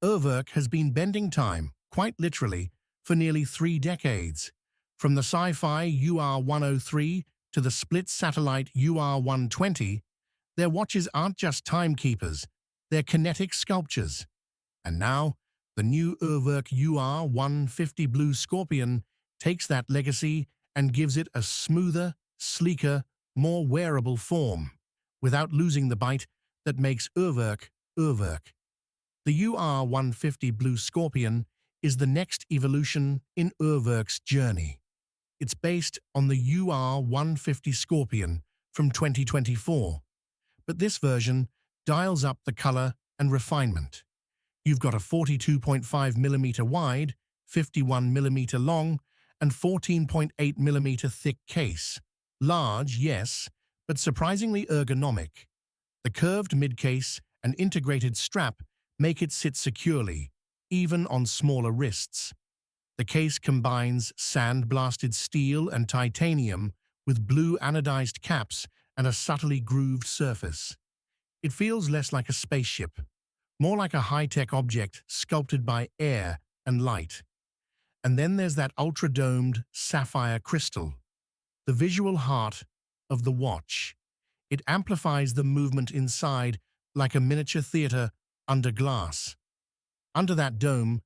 Urwerk has been bending time, quite literally, for nearly 3 decades. From the sci-fi UR-103 to the split-satellite UR-120, their watches aren't just timekeepers, they're kinetic sculptures. And now, the new Urwerk UR-150 Blue Scorpion takes that legacy and gives it a smoother, sleeker, more wearable form, without losing the bite that makes Urwerk Urwerk. The UR-150 Blue Scorpion is the next evolution in Urwerk's journey. It's based on the UR-150 Scorpion from 2024, but this version dials up the color and refinement. You've got a 42.5mm wide, 51mm long, and 14.8mm thick case. Large, yes, but surprisingly ergonomic. The curved midcase and integrated strap make it sit securely, even on smaller wrists. The case combines sand-blasted steel and titanium with blue anodized caps and a subtly grooved surface. It feels less like a spaceship, more like a high-tech object sculpted by air and light. And then there's that ultra-domed sapphire crystal, the visual heart of the watch. It amplifies the movement inside like a miniature theater under glass. Under that dome,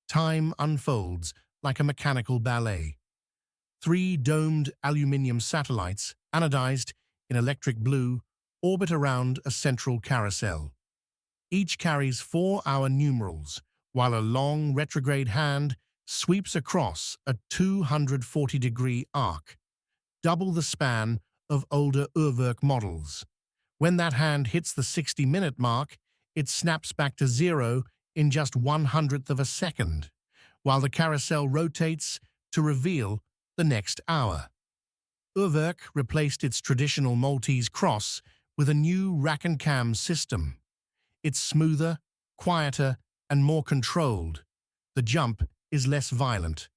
time unfolds like a mechanical ballet. 3 domed aluminium satellites, anodized in electric blue, orbit around a central carousel. Each carries 4-hour numerals, while a long retrograde hand sweeps across a 240-degree arc, double the span of older Urwerk models. When that hand hits the 60-minute mark, it snaps back to zero in just 1/100th of a second, while the carousel rotates to reveal the next hour. Urwerk replaced its traditional Maltese cross with a new rack and cam system. It's smoother, quieter, and more controlled. The jump is less violent,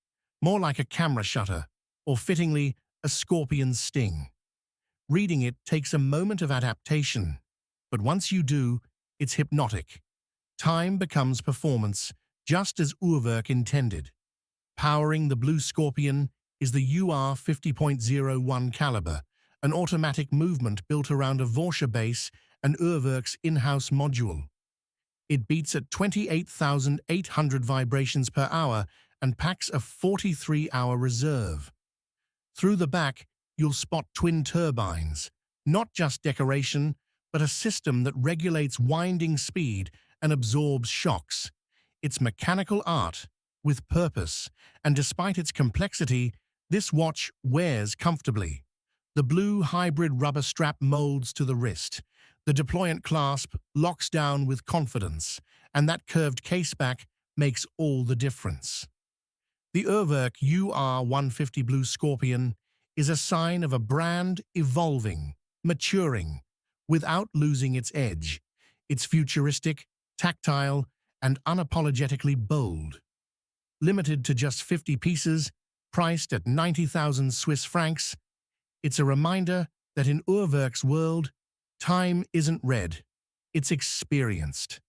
more like a camera shutter, or fittingly, a scorpion's sting. Reading it takes a moment of adaptation, but once you do, it's hypnotic. Time becomes performance, just as Urwerk intended. Powering the Blue Scorpion is the UR-50.01 caliber, an automatic movement built around a Vorscha base and Urwerk's in-house module. It beats at 28,800 vibrations per hour and packs a 43-hour reserve. Through the back, you'll spot twin turbines, not just decoration, but a system that regulates winding speed and absorbs shocks. It's mechanical art with purpose, and despite its complexity, this watch wears comfortably. The blue hybrid rubber strap molds to the wrist. The deployant clasp locks down with confidence, and that curved caseback makes all the difference. The Urwerk UR-150 Blue Scorpion is a sign of a brand evolving, maturing, without losing its edge. It's futuristic, tactile, and unapologetically bold. Limited to just 50 pieces, priced at 90,000 Swiss francs, it's a reminder that in Urwerk's world, time isn't read, it's experienced.